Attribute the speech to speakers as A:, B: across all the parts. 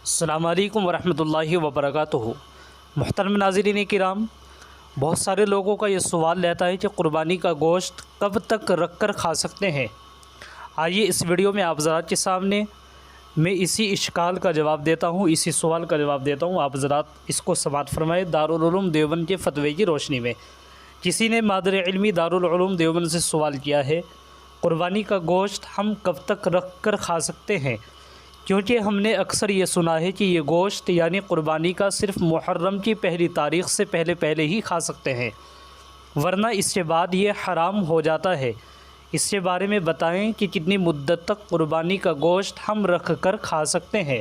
A: السلام علیکم ورحمۃ اللہ وبرکاتہ۔ محترم ناظرین کرام، بہت سارے لوگوں کا یہ سوال رہتا ہے کہ قربانی کا گوشت کب تک رکھ کر کھا سکتے ہیں۔ آئیے اس ویڈیو میں آپ حضرات کے سامنے میں اسی اشکال کا جواب دیتا ہوں، اسی سوال کا جواب دیتا ہوں۔ آپ حضرات اس کو سماعت فرمائے دارالعلوم دیوبند کے فتوے کی روشنی میں۔ کسی نے مادر علمی دارالعلوم دیوبند سے سوال کیا ہے، قربانی کا گوشت ہم کب تک رکھ کر کھا سکتے ہیں؟ کیونکہ ہم نے اکثر یہ سنا ہے کہ یہ گوشت یعنی قربانی کا صرف محرم کی پہلی تاریخ سے پہلے ہی کھا سکتے ہیں، ورنہ اس کے بعد یہ حرام ہو جاتا ہے۔ اس کے بارے میں بتائیں کہ کتنی مدت تک قربانی کا گوشت ہم رکھ کر کھا سکتے ہیں؟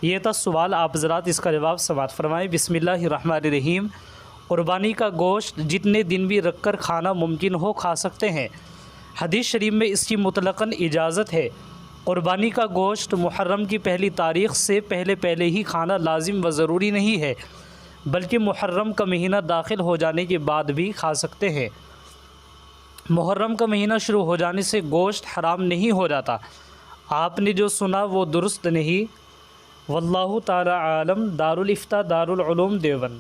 A: یہ تھا سوال، آپ حضرات اس کا جواب سماعت فرمائیں۔ بسم اللہ الرحمن الرحیم۔ قربانی کا گوشت جتنے دن بھی رکھ کر کھانا ممکن ہو کھا سکتے ہیں۔ حدیث شریف میں اس کی مطلقاً اجازت ہے۔ قربانی کا گوشت محرم کی پہلی تاریخ سے پہلے ہی کھانا لازم و ضروری نہیں ہے، بلکہ محرم کا مہینہ داخل ہو جانے کے بعد بھی کھا سکتے ہیں۔ محرم کا مہینہ شروع ہو جانے سے گوشت حرام نہیں ہو جاتا۔ آپ نے جو سنا وہ درست نہیں۔ واللہ تعالی عالم۔ دارالفتہ دارالعلوم دیوبند۔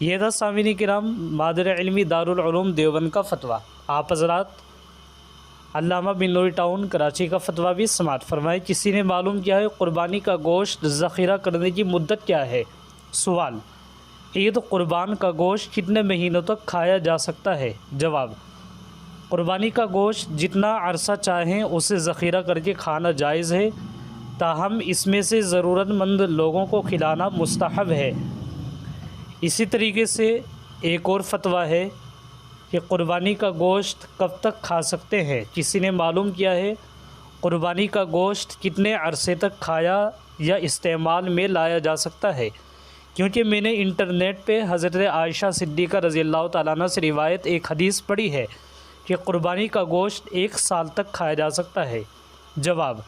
A: یہ تھا سامعین کرام مادر علمی دارالعلوم دیوبند کا فتویٰ۔ آپ حضرات علامہ بن نوری ٹاؤن کراچی کا فتویٰ بھی سماعت فرمائے۔ کسی نے معلوم کیا ہے قربانی کا گوشت ذخیرہ کرنے کی مدت کیا ہے؟ سوال، عید قربان کا گوشت کتنے مہینوں تک کھایا جا سکتا ہے؟ جواب، قربانی کا گوشت جتنا عرصہ چاہیں اسے ذخیرہ کر کے کھانا جائز ہے، تاہم اس میں سے ضرورت مند لوگوں کو کھلانا مستحب ہے۔ اسی طریقے سے ایک اور فتویٰ ہے کہ قربانی کا گوشت کب تک کھا سکتے ہیں۔ کسی نے معلوم کیا ہے قربانی کا گوشت کتنے عرصے تک کھایا یا استعمال میں لایا جا سکتا ہے؟ کیونکہ میں نے انٹرنیٹ پہ حضرت عائشہ صدیقہ رضی اللہ تعالیٰ عنہ سے روایت ایک حدیث پڑھی ہے کہ قربانی کا گوشت 1 سال تک کھایا جا سکتا ہے۔ جواب،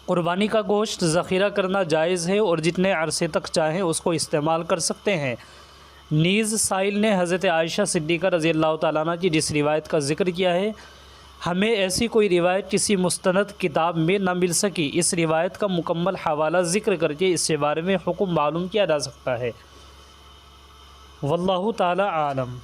A: قربانی کا گوشت ذخیرہ کرنا جائز ہے اور جتنے عرصے تک چاہیں اس کو استعمال کر سکتے ہیں۔ نیز سائل نے حضرت عائشہ صدیقہ رضی اللہ تعالیٰ عنہ کی جس روایت کا ذکر کیا ہے، ہمیں ایسی کوئی روایت کسی مستند کتاب میں نہ مل سکی۔ اس روایت کا مکمل حوالہ ذکر کر کے اس کے بارے میں حکم معلوم کیا جا سکتا ہے۔ واللہ تعالی عالم۔